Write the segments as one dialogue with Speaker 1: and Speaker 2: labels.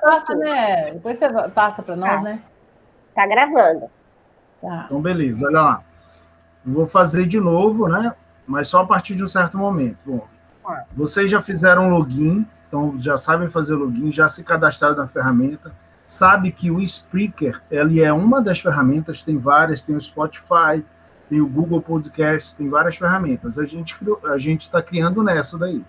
Speaker 1: passa, né? Depois você passa para nós, né?
Speaker 2: Tá gravando.
Speaker 3: Tá. Então, beleza, olha lá. Eu vou fazer de novo, né? Mas só a partir de um certo momento. Bom, vocês já fizeram login, então já sabem fazer login, já se cadastraram na ferramenta, sabe que o Spreaker, ele é uma das ferramentas, tem várias, tem o Spotify, tem o Google Podcast, tem várias ferramentas. A gente está criando nessa daí.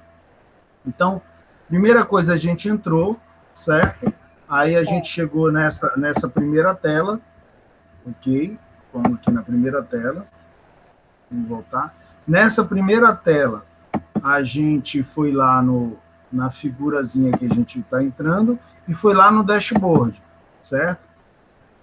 Speaker 3: Então, primeira coisa, a gente entrou, certo? Aí a gente chegou nessa primeira tela, ok? Vamos aqui na primeira tela. Vamos voltar. Nessa primeira tela, a gente foi lá na figurazinha que a gente está entrando e foi lá no dashboard, certo?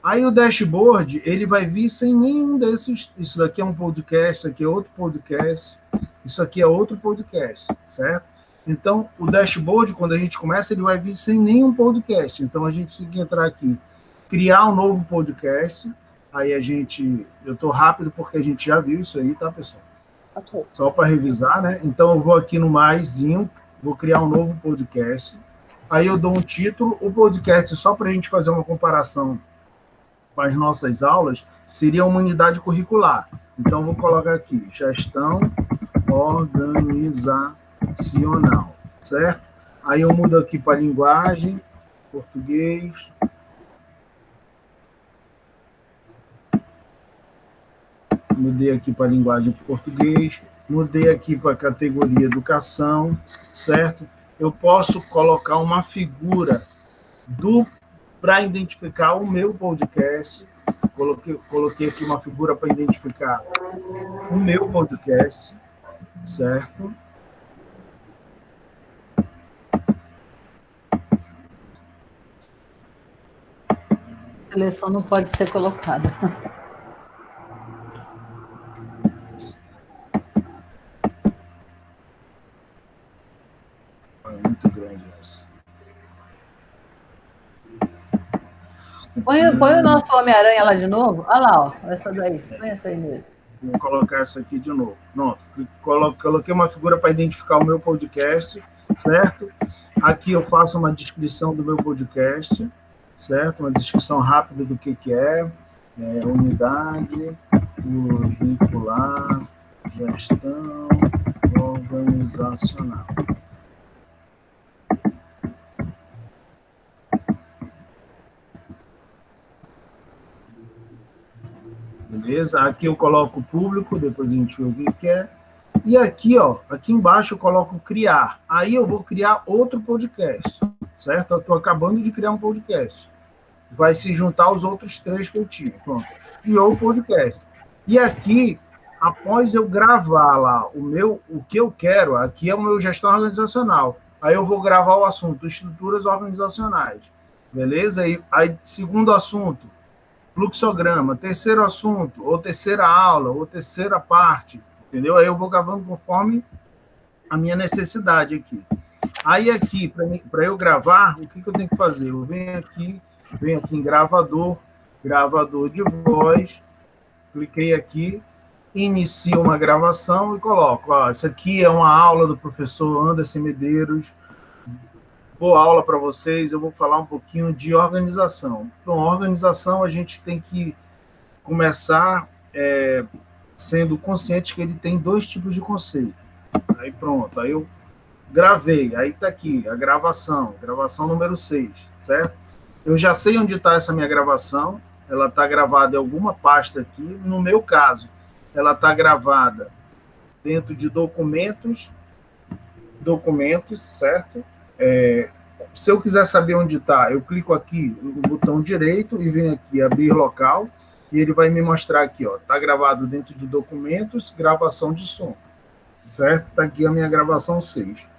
Speaker 3: Aí o dashboard, ele vai vir sem nenhum desses. Isso daqui é um podcast, isso aqui é outro podcast, isso aqui é outro podcast, certo? Então, o dashboard, quando a gente começa, ele vai vir sem nenhum podcast. Então, a gente tem que entrar aqui, criar um novo podcast. Aí eu estou rápido porque a gente já viu isso aí, tá, pessoal?
Speaker 2: Okay.
Speaker 3: Só para revisar, né? Então, eu vou aqui no maisinho, vou criar um novo podcast. Aí eu dou um título. O podcast, só para a gente fazer uma comparação com as nossas aulas, seria uma unidade curricular. Então, vou colocar aqui, gestão organizacional, certo? Aí eu mudo aqui para linguagem, português. Mudei aqui para a linguagem português, mudei aqui para a categoria educação, certo? Eu posso colocar uma figura para identificar o meu podcast. Coloquei aqui uma figura para identificar o meu podcast, certo?
Speaker 1: A seleção não pode ser colocada.
Speaker 3: Muito grande essa.
Speaker 1: Põe o nosso Homem-Aranha lá de novo. Olha lá, ó. Essa daí. Põe essa aí mesmo.
Speaker 3: Vou colocar essa aqui de novo. Pronto. Coloquei uma figura para identificar o meu podcast, certo? Aqui eu faço uma descrição do meu podcast, certo? Uma descrição rápida do que é unidade curricular, gestão organizacional. Beleza? Aqui eu coloco o público, depois a gente vê o que é. E aqui, ó, aqui embaixo eu coloco criar. Aí eu vou criar outro podcast, certo? Eu estou acabando de criar um podcast. Vai se juntar aos outros 3 que eu tive. Pronto. Criou o podcast. E aqui, após eu gravar lá o que eu quero, aqui é o meu gestão organizacional. Aí eu vou gravar o assunto, estruturas organizacionais. Beleza? Aí segundo assunto, fluxograma, terceiro assunto, ou terceira aula, ou terceira parte, entendeu? Aí eu vou gravando conforme a minha necessidade aqui. Aí aqui, para eu gravar, o que eu tenho que fazer? Eu venho aqui em gravador de voz, cliquei aqui, inicio uma gravação e coloco, ó, isso aqui é uma aula do professor Anderson Medeiros, boa aula para vocês, eu vou falar um pouquinho de organização. Então, organização, a gente tem que começar sendo consciente que ele tem 2 tipos de conceito. Aí pronto, aí eu gravei, aí está aqui, a gravação número 6, certo? Eu já sei onde está essa minha gravação, ela está gravada em alguma pasta aqui, no meu caso, ela está gravada dentro de documentos, certo? Se eu quiser saber onde está, eu clico aqui no botão direito e venho aqui abrir local e ele vai me mostrar aqui, ó, está gravado dentro de documentos, gravação de som, certo? Está aqui a minha gravação 6.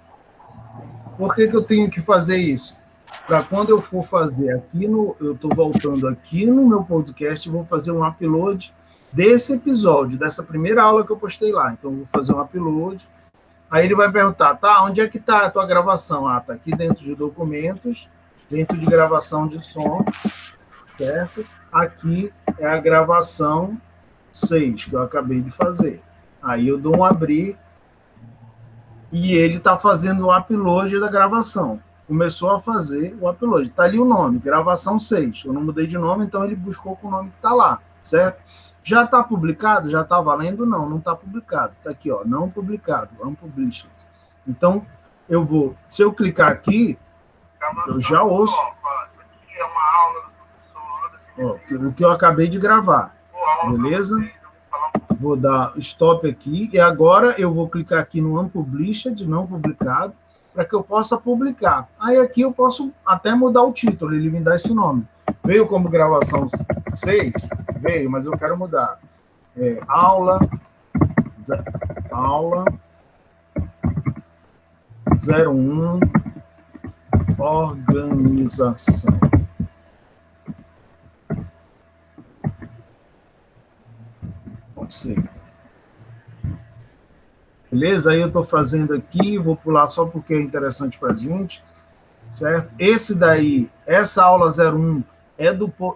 Speaker 3: Por que eu tenho que fazer isso? Para quando eu for fazer aqui eu estou voltando aqui no meu podcast e vou fazer um upload desse episódio, dessa primeira aula que eu postei lá. Então, eu vou fazer um upload. Aí ele vai perguntar, tá, onde é que está a tua gravação? Ah, tá aqui dentro de documentos, dentro de gravação de som, certo? Aqui é a gravação 6, que eu acabei de fazer. Aí eu dou um abrir e ele está fazendo o upload da gravação. começou a fazer o upload. Está ali o nome, gravação 6. Eu não mudei de nome, então ele buscou com o nome que está lá, certo? Já está publicado? Já está valendo? Não, não está publicado. Está aqui, ó, não publicado, unpublished. Então, se eu clicar aqui, eu já ouço. Isso aqui é uma aula do professor. O que eu acabei de gravar, beleza? Vou dar stop aqui, e agora eu vou clicar aqui no unpublished, não publicado, para que eu possa publicar. Aí aqui eu posso até mudar o título, ele me dá esse nome. Veio como gravação 6? Veio, mas eu quero mudar. Aula 01, organização. Pode ser. Beleza? Aí eu estou fazendo aqui, vou pular só porque é interessante para a gente, certo? Esse daí, essa aula 01,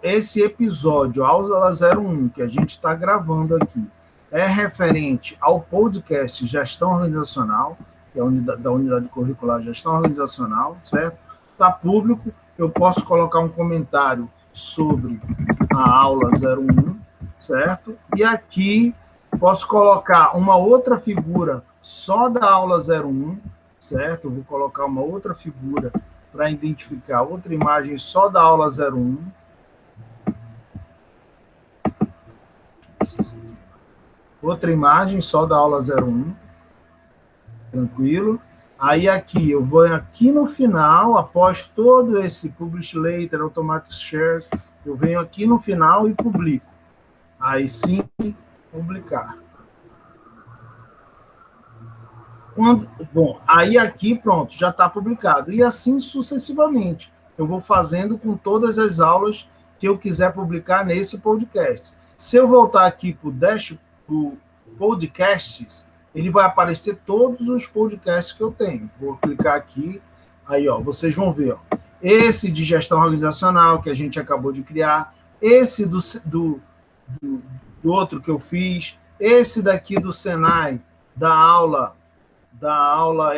Speaker 3: esse episódio, a aula 01, que a gente está gravando aqui, é referente ao podcast Gestão Organizacional, que é da unidade curricular Gestão Organizacional, certo? Está público, eu posso colocar um comentário sobre a aula 01, certo? E aqui posso colocar uma outra figura só da aula 01, certo? Eu vou colocar uma outra figura para identificar outra imagem só da aula 01. Outra imagem só da aula 01. Tranquilo? Aí aqui, eu vou aqui no final, após todo esse Publish Later, Automatic Shares, eu venho aqui no final e publico. Aí sim, publicar. Bom, aí aqui, pronto, já está publicado. E assim sucessivamente. Eu vou fazendo com todas as aulas que eu quiser publicar nesse podcast. Se eu voltar aqui para o podcasts, ele vai aparecer todos os podcasts que eu tenho. Vou clicar aqui, aí, ó, vocês vão ver, ó, esse de gestão organizacional que a gente acabou de criar, esse do outro que eu fiz, esse daqui do Senai, da aula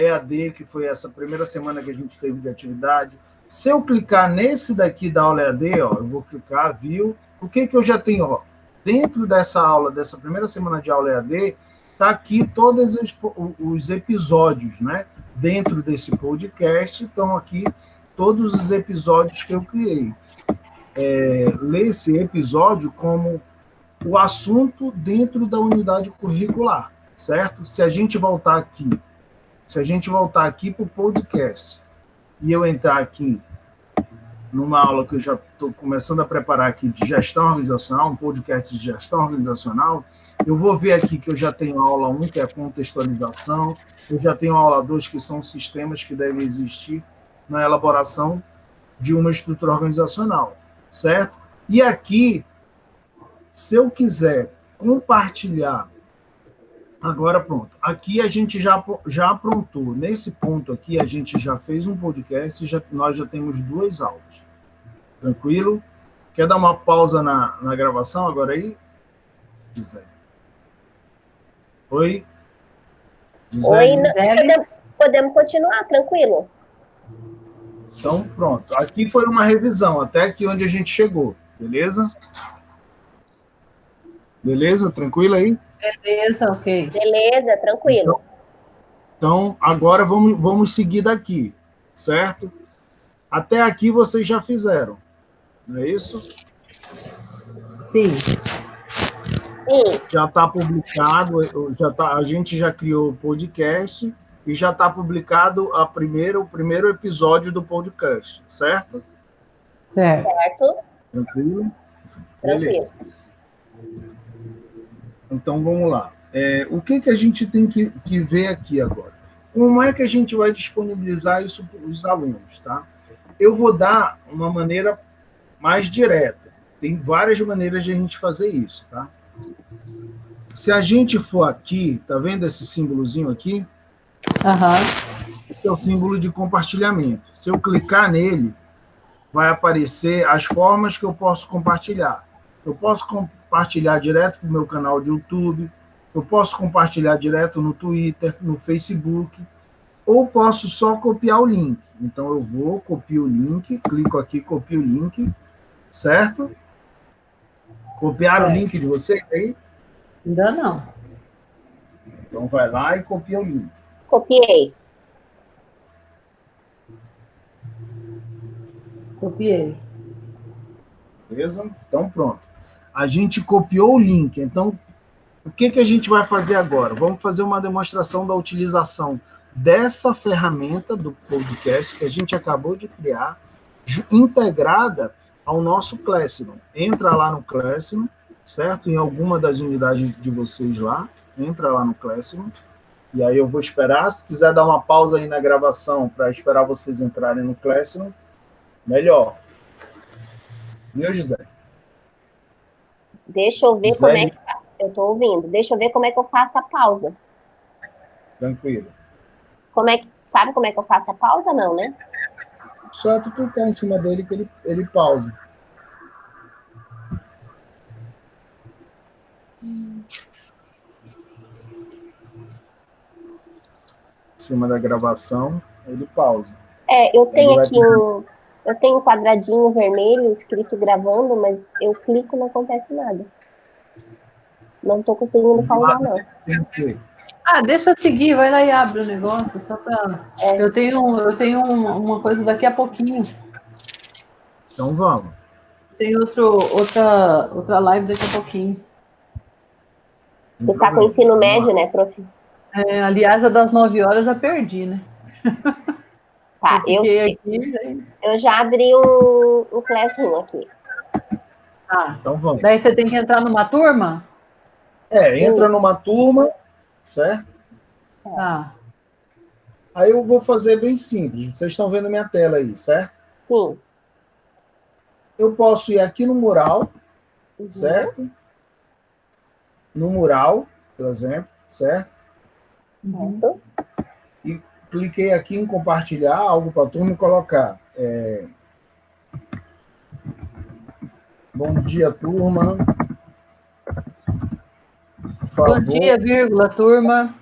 Speaker 3: EAD, que foi essa primeira semana que a gente teve de atividade. Se eu clicar nesse daqui da aula EAD, ó, eu vou clicar, viu? O que eu já tenho, ó? Dentro dessa aula, dessa primeira semana de aula EAD, tá aqui todos os episódios, né? Dentro desse podcast, estão aqui todos os episódios que eu criei. Lê esse episódio como o assunto dentro da unidade curricular, certo? Se a gente voltar aqui para o podcast e eu entrar aqui numa aula que eu já estou começando a preparar aqui de gestão organizacional, um podcast de gestão organizacional, eu vou ver aqui que eu já tenho a aula 1, que é a contextualização, eu já tenho a aula 2, que são sistemas que devem existir na elaboração de uma estrutura organizacional, certo? E aqui, se eu quiser compartilhar, agora pronto, aqui a gente já aprontou, nesse ponto aqui a gente já fez um podcast, nós já temos 2 aulas, tranquilo? Quer dar uma pausa na gravação agora aí, Gisele? Oi?
Speaker 2: Gisele? Oi, podemos continuar, tranquilo.
Speaker 3: Então, pronto. Aqui foi uma revisão, até aqui onde a gente chegou, beleza? Beleza? Tranquilo aí?
Speaker 1: Beleza, ok.
Speaker 2: Beleza, tranquilo.
Speaker 3: Então agora vamos seguir daqui, certo? Até aqui vocês já fizeram, não é isso?
Speaker 1: Sim.
Speaker 2: Sim.
Speaker 3: Já está publicado, a gente já criou o podcast e já está publicado o primeiro episódio do podcast, certo?
Speaker 2: Certo.
Speaker 3: Tranquilo? Beleza. Então, vamos lá. O que a gente tem que ver aqui agora? Como é que a gente vai disponibilizar isso para os alunos, tá? Eu vou dar uma maneira mais direta. Tem várias maneiras de a gente fazer isso, tá? Se a gente for aqui, tá vendo esse símbolozinho aqui? Esse é o símbolo de compartilhamento. Se eu clicar nele, vai aparecer as formas que eu posso compartilhar. Eu posso compartilhar direto para o meu canal de YouTube, eu posso compartilhar direto no Twitter, no Facebook, ou posso só copiar o link. Então, eu vou, copio o link, clico aqui, copio o link, certo? Copiaram o link de vocês aí?
Speaker 1: Ainda não.
Speaker 3: Então, vai lá e copia o link.
Speaker 2: Copiei.
Speaker 1: Copiei.
Speaker 3: Beleza? Então, pronto. A gente copiou o link. Então, o que a gente vai fazer agora? Vamos fazer uma demonstração da utilização dessa ferramenta do podcast que a gente acabou de criar, integrada ao nosso Classroom. Entra lá no Classroom, certo? Em alguma das unidades de vocês lá, entra lá no Classroom. E aí eu vou esperar. Se quiser dar uma pausa aí na gravação para esperar vocês entrarem no Classroom, melhor. Viu, José?
Speaker 2: Deixa eu ver como é que... Eu tô ouvindo. Deixa eu ver como é que eu faço a pausa.
Speaker 3: Tranquilo.
Speaker 2: Sabe como é que eu faço a pausa? Não, né?
Speaker 3: Só tu clicar em cima dele que ele pausa. Em cima da gravação, ele pausa.
Speaker 2: Eu tenho aqui eu tenho um quadradinho vermelho escrito gravando, mas eu clico e não acontece nada. Não tô conseguindo pausar, não.
Speaker 3: Tem o quê?
Speaker 1: Deixa eu seguir, vai lá e abre o negócio, só pra... Eu tenho uma coisa daqui a pouquinho.
Speaker 3: Então vamos.
Speaker 1: Tem outra live daqui a pouquinho.
Speaker 2: Você tá com ensino médio, né, prof?
Speaker 1: Aliás, a das 9 horas eu já perdi, né?
Speaker 2: Tá, eu já abri um Classroom aqui.
Speaker 3: Então vamos.
Speaker 1: Daí você tem que entrar numa turma?
Speaker 3: Entra numa turma, certo? Aí eu vou fazer bem simples. Vocês estão vendo minha tela aí, certo?
Speaker 2: Sim.
Speaker 3: Eu posso ir aqui no mural, certo? No mural, por exemplo, certo?
Speaker 2: Certo.
Speaker 3: E cliquei aqui em compartilhar algo para a turma e colocar. Bom dia, turma.
Speaker 1: Bom dia, vírgula, turma.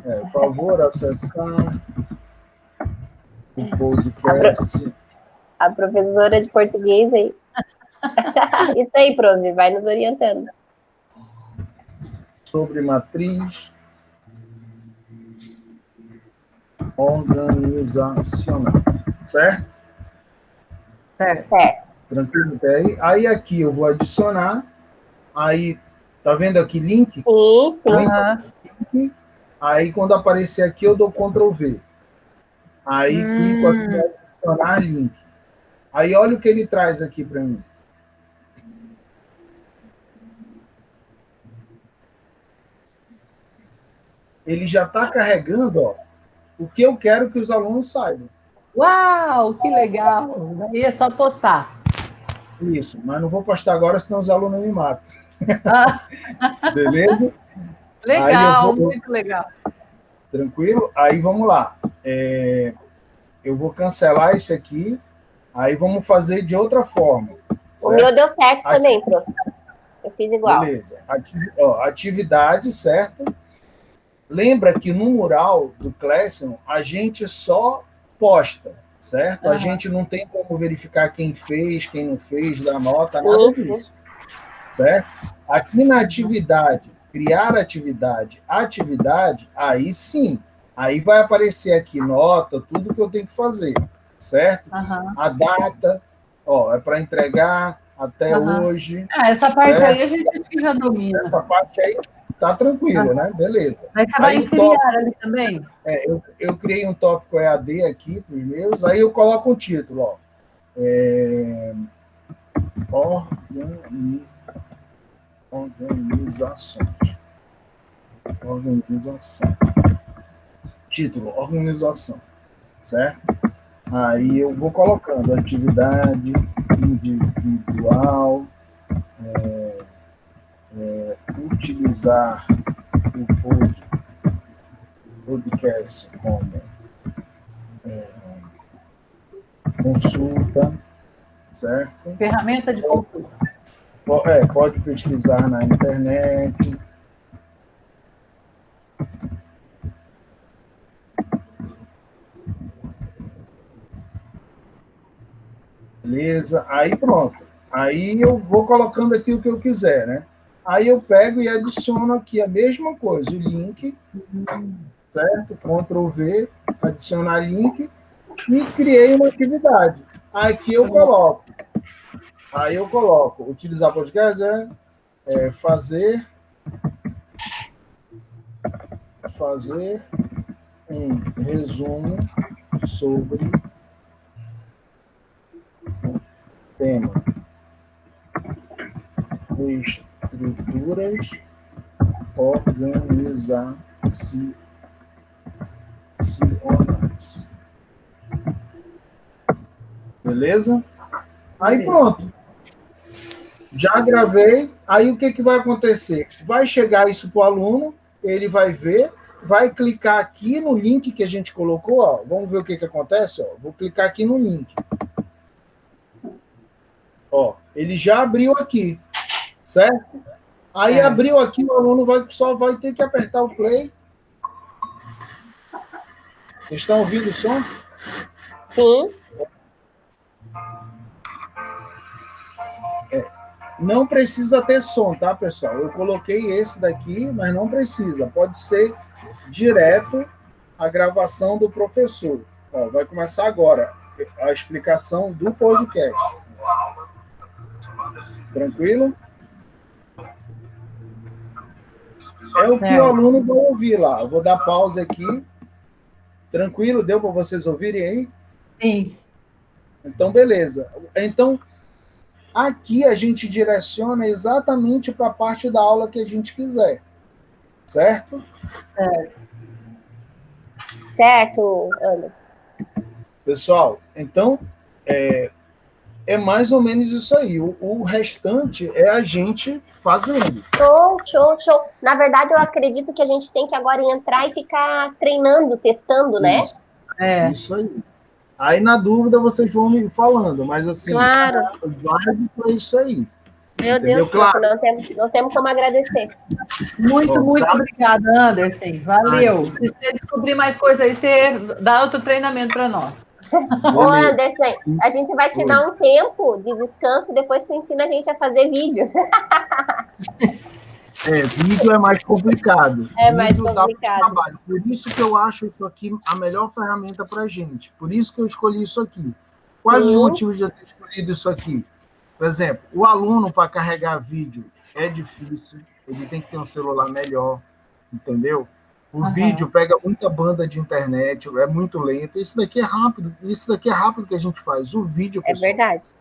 Speaker 3: Por favor, acessar o podcast.
Speaker 2: A professora de português aí. Isso aí, prof, vai nos orientando.
Speaker 3: Sobre matriz organizacional. Certo?
Speaker 1: Certo.
Speaker 3: Tranquilo até aí? Aí aqui eu vou adicionar. Aí, tá vendo aqui link?
Speaker 2: Sim.
Speaker 3: Link. Aí quando aparecer aqui eu dou Ctrl V. Aí clico aqui em adicionar link. Aí olha o que ele traz aqui para mim. Ele já está carregando, ó, o que eu quero que os alunos saibam.
Speaker 1: Uau, que legal! Daí é só postar.
Speaker 3: Isso, mas não vou postar agora, senão os alunos me matam. Beleza?
Speaker 1: Legal, muito legal.
Speaker 3: Tranquilo? Aí vamos lá. Eu vou cancelar esse aqui. Aí vamos fazer de outra forma. Certo?
Speaker 2: O meu deu certo também, prof. Eu fiz igual.
Speaker 3: Beleza. Atividade, certo? Lembra que no mural do Classroom, a gente só posta, certo? A gente não tem como verificar quem fez, quem não fez, dar nota, nada disso. Certo? Aqui na atividade, criar atividade, aí sim. Aí vai aparecer aqui nota, tudo que eu tenho que fazer, certo? A data, é para entregar até hoje.
Speaker 1: Essa parte certo? Aí a gente já domina.
Speaker 3: Essa parte aí tá tranquilo, né? Beleza.
Speaker 1: Mas você vai criar ali também?
Speaker 3: Eu criei um tópico EAD aqui para os meus, aí eu coloco um título, organização. Título, organização, certo? Aí eu vou colocando atividade individual, utilizar o podcast como consulta, certo?
Speaker 1: Ferramenta de consulta.
Speaker 3: Pode pesquisar na internet. Beleza? Aí pronto. Aí eu vou colocando aqui o que eu quiser, né? Aí eu pego e adiciono aqui a mesma coisa, o link, certo? Ctrl V, adicionar link e criei uma atividade. Aqui eu coloco. Aí eu coloco, utilizar podcast fazer um resumo sobre o tema estruturas organizacionais. Beleza? Aí pronto. Já gravei. Aí o que vai acontecer? Vai chegar isso para o aluno, ele vai ver, vai clicar aqui no link que a gente colocou, ó. Vamos ver o que acontece, ó. Vou clicar aqui no link. Ó, ele já abriu aqui, certo? Aí abriu aqui, o aluno só vai ter que apertar o play. Vocês estão ouvindo o som?
Speaker 2: Sim.
Speaker 3: Não precisa ter som, tá, pessoal? Eu coloquei esse daqui, mas não precisa. Pode ser direto a gravação do professor. Ó, vai começar agora a explicação do podcast. Tranquilo? É o que o aluno vai ouvir lá. Eu vou dar pausa aqui. Tranquilo? Deu para vocês ouvirem aí?
Speaker 1: Sim.
Speaker 3: Então, beleza. Então, aqui a gente direciona exatamente para a parte da aula que a gente quiser. Certo?
Speaker 2: Certo, Anderson.
Speaker 3: Pessoal, então, é mais ou menos isso aí. O restante é a gente fazendo.
Speaker 2: Show. Na verdade, eu acredito que a gente tem que agora entrar e ficar treinando, testando, né?
Speaker 3: Isso aí. Aí, na dúvida, vocês vão me falando, mas assim,
Speaker 2: claro.
Speaker 3: O básico é isso aí.
Speaker 2: Meu
Speaker 3: entendeu?
Speaker 2: Deus, claro. Não temos como agradecer.
Speaker 1: Muito obrigada, Anderson. Valeu. Se você descobrir mais coisa aí, você dá outro treinamento para nós.
Speaker 2: Ô, Anderson, a gente vai te dar um tempo de descanso, depois você ensina a gente a fazer vídeo.
Speaker 3: Vídeo é mais complicado.
Speaker 2: É mais complicado.
Speaker 3: Por isso que eu acho isso aqui a melhor ferramenta para a gente. Por isso que eu escolhi isso aqui. Quais os motivos de eu ter escolhido isso aqui? Por exemplo, o aluno, para carregar vídeo, é difícil. Ele tem que ter um celular melhor, entendeu? O vídeo pega muita banda de internet, é muito lento. Isso daqui é rápido. Isso daqui é rápido que a gente faz. O vídeo, pessoal,
Speaker 2: é verdade.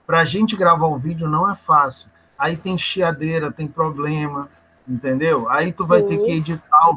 Speaker 3: Para a gente gravar o vídeo não é fácil. Aí tem chiadeira, tem problema, entendeu? Aí tu vai ter que editar o